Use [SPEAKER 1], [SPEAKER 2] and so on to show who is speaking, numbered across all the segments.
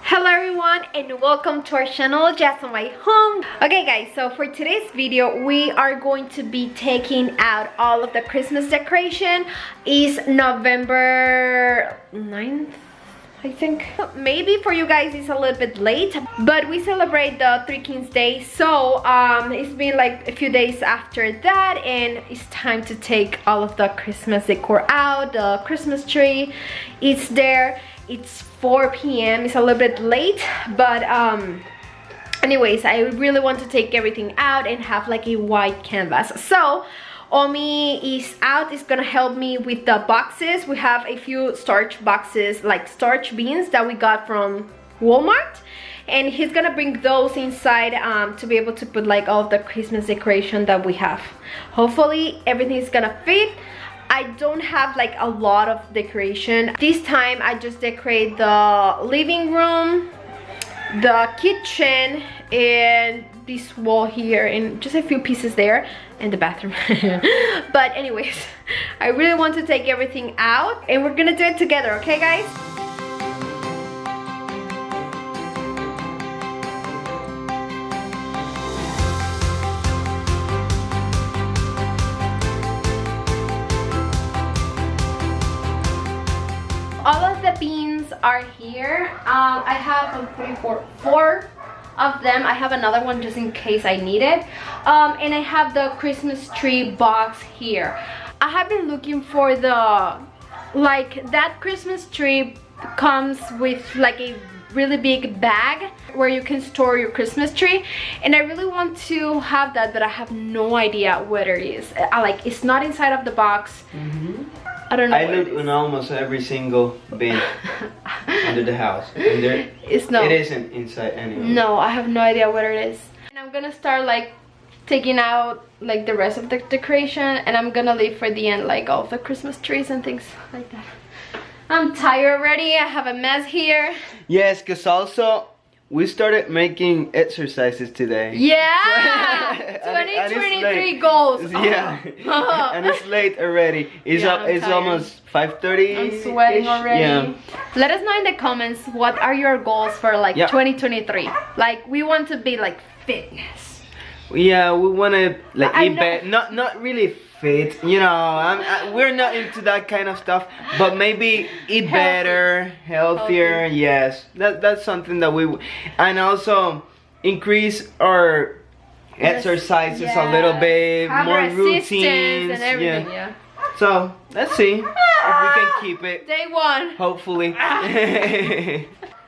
[SPEAKER 1] Hello everyone and welcome to our channel, Just on My Home. Okay guys, so for today's video we are going to be taking out all of the Christmas decoration. It's November 9th, I think. Maybe for you guys it's a little bit late, but we celebrate the Three Kings Day, so it's been like a few days after that and it's time to take all of the Christmas decor out. The Christmas tree is there. It's 4 p.m. It's a little bit late, but anyways, I really want to take everything out and have like a white canvas. So Omi is out, is gonna help me with the boxes. We have a few starch boxes, like starch beans that we got from Walmart, and he's gonna bring those inside to be able to put like all of the Christmas decoration that we have. Hopefully everything is gonna fit. I don't have like a lot of decoration. This time I just decorate the living room, the kitchen, and this wall here, and just a few pieces there, and the bathroom. But anyways, I really want to take everything out and we're gonna do it together, okay guys? All of the beans are here. I have 4 of them. I have another one just in case I need it. And I have the Christmas tree box here. I have been looking for the, like, that Christmas tree comes with like a really big bag where you can store your Christmas tree, and I really want to have that, but I have no idea where it is. It's not inside of the box. I don't know.
[SPEAKER 2] I looked in almost every single bin under the house, and it isn't inside anywhere.
[SPEAKER 1] No, I have no idea where it is. And I'm gonna start like taking out like the rest of the decoration, and I'm gonna leave for the end like all of the Christmas trees and things like that. I'm tired already. I have a mess here.
[SPEAKER 2] Yes, because also we started making exercises today.
[SPEAKER 1] Yeah! 2023 goals.
[SPEAKER 2] Yeah. And it's late already. It's almost 5:30.
[SPEAKER 1] I'm sweating already.
[SPEAKER 2] Yeah.
[SPEAKER 1] Let us know in the comments what are your goals for like 2023. Like, we want to be like fitness.
[SPEAKER 2] Yeah, we want to like eat better. Not really fit, you know. We're not into that kind of stuff, but maybe eat better, healthier. Yes, that's something that we, and also increase our exercises a little bit,
[SPEAKER 1] have
[SPEAKER 2] more
[SPEAKER 1] resistance
[SPEAKER 2] routines
[SPEAKER 1] and everything. Yeah.
[SPEAKER 2] So let's see if we can keep it.
[SPEAKER 1] Day 1.
[SPEAKER 2] Hopefully.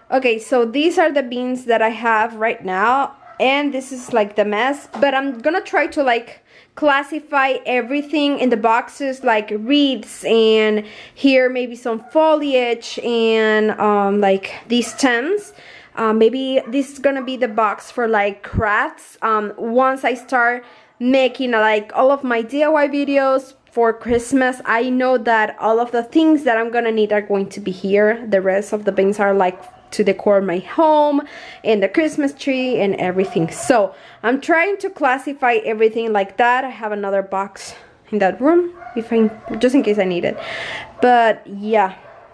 [SPEAKER 1] Okay, so these are the beans that I have right now, and this is like the mess, but I'm gonna try to like classify everything in the boxes, like wreaths, and here maybe some foliage, and like these stems. Maybe this is gonna be the box for like crafts. Once I start making like all of my DIY videos for Christmas, I know that all of the things that I'm gonna need are going to be here. The rest of the bins are like to decor my home and the Christmas tree and everything. So I'm trying to classify everything like that. I have another box in that room just in case I need it. But yeah,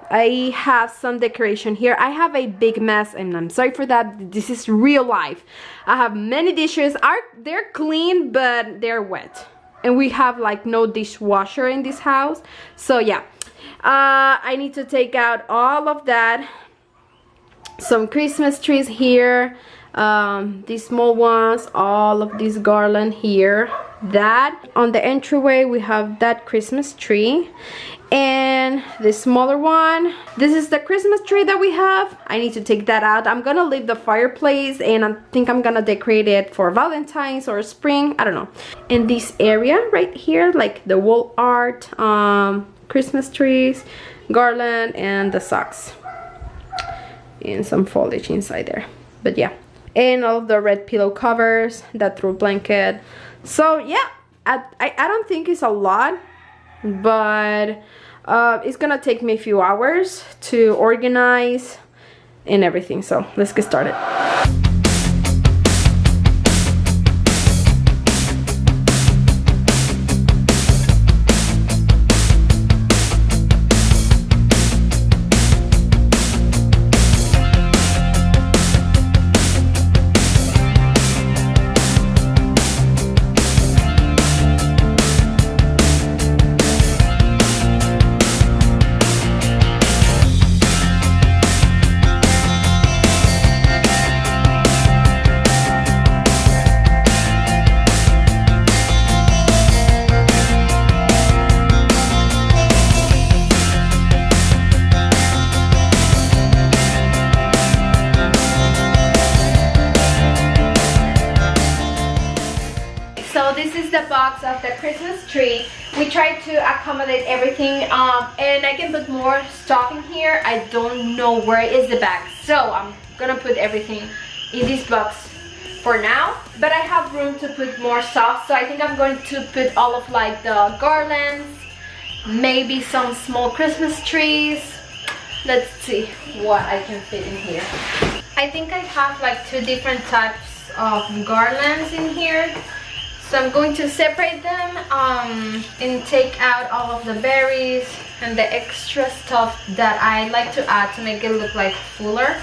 [SPEAKER 1] I have some decoration here. I have a big mess, and I'm sorry for that. This is real life. I have many dishes. They're clean, but they're wet, and we have like no dishwasher in this house. So yeah, I need to take out all of that. Some Christmas trees here, these small ones, all of this garland here. That on the entryway we have that Christmas tree, and the smaller one, this is the Christmas tree that we have. I need to take that out. I'm gonna leave the fireplace, and I think I'm gonna decorate it for Valentine's or spring, I don't know. In this area right here, like the wall art, Christmas trees, garland, and the socks, and some foliage inside there. But yeah, and all of the red pillow covers, that throw blanket. So yeah, I don't think it's a lot, but it's gonna take me a few hours to organize and everything. So let's get started. is the box of the Christmas tree. We tried to accommodate everything, and I can put more stuff in here. I don't know where is the bag, so I'm gonna put everything in this box for now. But I have room to put more stuff, so I think I'm going to put all of like the garlands, maybe some small Christmas trees. Let's see what I can fit in here. I think I have like 2 different types of garlands in here. So I'm going to separate them and take out all of the berries and the extra stuff that I like to add to make it look like fuller.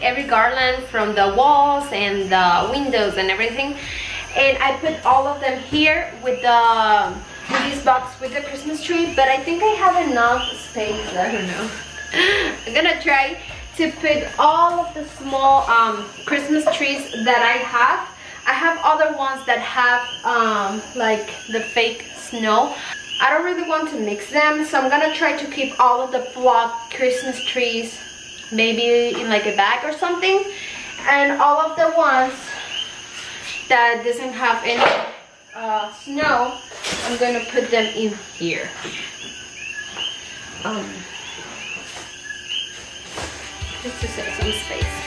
[SPEAKER 1] Every garland from the walls and the windows and everything, and I put all of them here with this box with the Christmas tree. But I think I have enough space. I don't know. I'm gonna try to put all of the small Christmas trees that I have. I have other ones that have like the fake snow. I don't really want to mix them, so I'm gonna try to keep all of the block Christmas trees maybe in like a bag or something, and all of the ones that doesn't have any snow, I'm gonna put them in here. Just to save some space.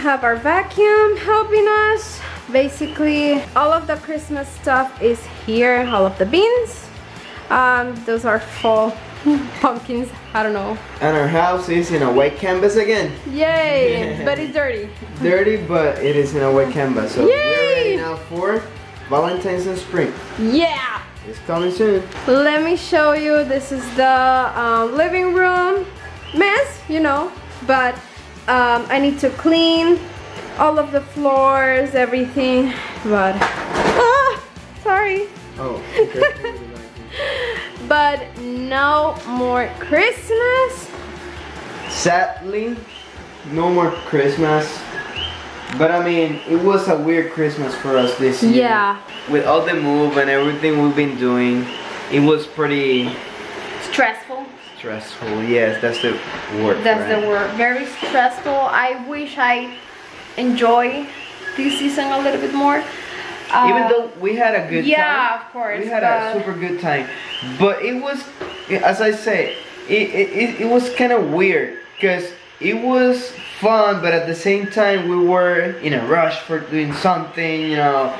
[SPEAKER 1] Have our vacuum helping us. Basically all of the Christmas stuff is here, all of the beans. Those are fall pumpkins, I don't know.
[SPEAKER 2] And our house is in a white canvas again.
[SPEAKER 1] Yay! Yeah. But it's dirty.
[SPEAKER 2] Dirty, but it is in a white canvas. So
[SPEAKER 1] yay!
[SPEAKER 2] We're ready now for Valentine's and spring.
[SPEAKER 1] Yeah!
[SPEAKER 2] It's coming soon.
[SPEAKER 1] Let me show you. This is the living room mess, you know, but I need to clean all of the floors, everything, but sorry.
[SPEAKER 2] Oh, okay.
[SPEAKER 1] But no more Christmas.
[SPEAKER 2] Sadly, no more Christmas. But I mean, it was a weird Christmas for us this year.
[SPEAKER 1] Yeah.
[SPEAKER 2] With all the move and everything we've been doing, it was pretty
[SPEAKER 1] stressful.
[SPEAKER 2] Stressful, yes, that's the word.
[SPEAKER 1] That's the word. Very stressful. I wish I enjoy this season a little bit more.
[SPEAKER 2] Even though we had a good time.
[SPEAKER 1] Yeah, of course.
[SPEAKER 2] We had a super good time. But it was, as I say, it was kind of weird because it was fun, but at the same time we were in a rush for doing something, you know,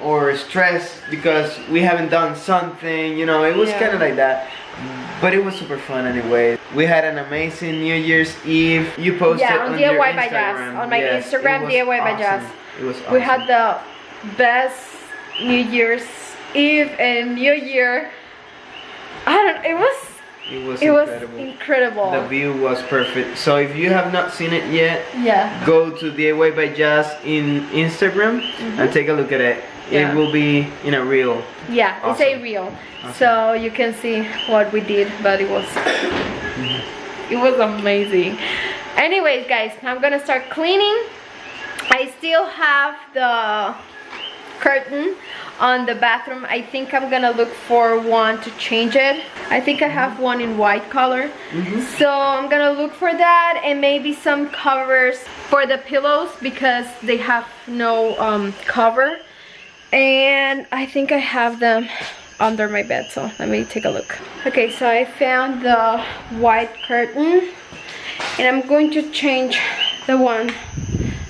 [SPEAKER 2] or stressed because we haven't done something, you know. It was kind of like that, but it was super fun anyway. We had an amazing New Year's Eve. You posted
[SPEAKER 1] on
[SPEAKER 2] your
[SPEAKER 1] DIY by
[SPEAKER 2] Instagram.
[SPEAKER 1] Jazz, on my
[SPEAKER 2] Yes,
[SPEAKER 1] Instagram,
[SPEAKER 2] it was
[SPEAKER 1] DIY by
[SPEAKER 2] awesome.
[SPEAKER 1] Jazz.
[SPEAKER 2] It was awesome.
[SPEAKER 1] We had the best New Year's Eve and New Year. It was incredible.
[SPEAKER 2] The view was perfect. So if you have not seen it yet, go to DIY by Jazz in Instagram and take a look at it. It will be in a reel.
[SPEAKER 1] Yeah,
[SPEAKER 2] awesome.
[SPEAKER 1] It's a reel. Awesome. So you can see what we did, but it was amazing. Anyways, guys, I'm gonna start cleaning. I still have the curtain on the bathroom. I think I'm gonna look for one to change it. I think I have one in white color, so I'm gonna look for that, and maybe some covers for the pillows because they have no cover, and I think I have them under my bed, so let me take a look. Okay, so I found the white curtain, and I'm going to change the one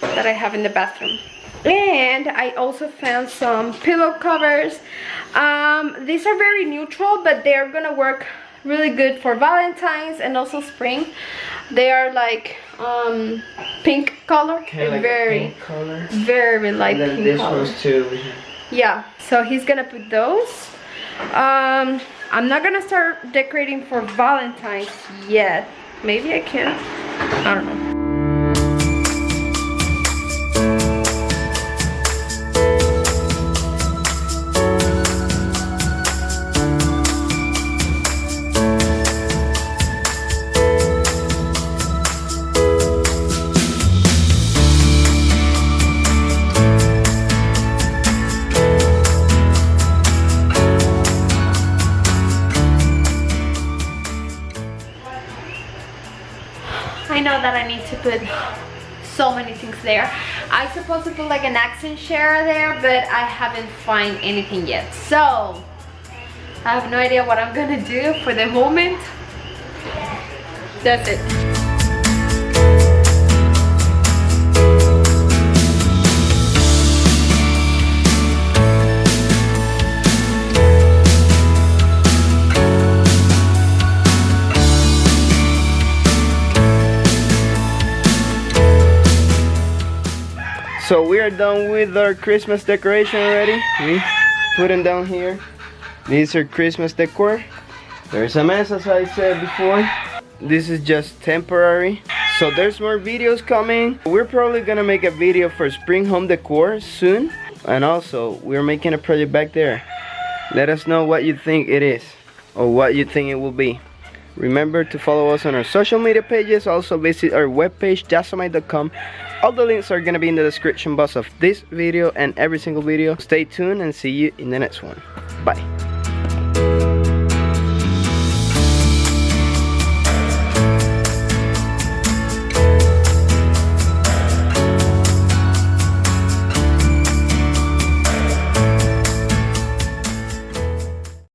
[SPEAKER 1] that I have in the bathroom. And I also found some pillow covers. These are very neutral, but they're gonna work really good for Valentine's and also spring. They are like pink color, and
[SPEAKER 2] like
[SPEAKER 1] very
[SPEAKER 2] pink color.
[SPEAKER 1] Very light
[SPEAKER 2] and then
[SPEAKER 1] pink
[SPEAKER 2] this
[SPEAKER 1] color.
[SPEAKER 2] one's too.
[SPEAKER 1] Yeah, so he's gonna put those. I'm not gonna start decorating for Valentine's yet. Maybe I can, I don't know. I know that I need to put so many things there. I supposed to put like an accent chair there, but I haven't found anything yet. So I have no idea what I'm gonna do for the moment. That's it.
[SPEAKER 2] So we are done with our Christmas decoration already. We put them down here. These are Christmas decor. There's a mess, as I said before. This is just temporary. So there's more videos coming. We're probably gonna make a video for spring home decor soon. And also, we're making a project back there. Let us know what you think it is, or what you think it will be. Remember to follow us on our social media pages. Also visit our webpage, jazzomite.com. All the links are going to be in the description box of this video and every single video. Stay tuned and see you in the next one. Bye.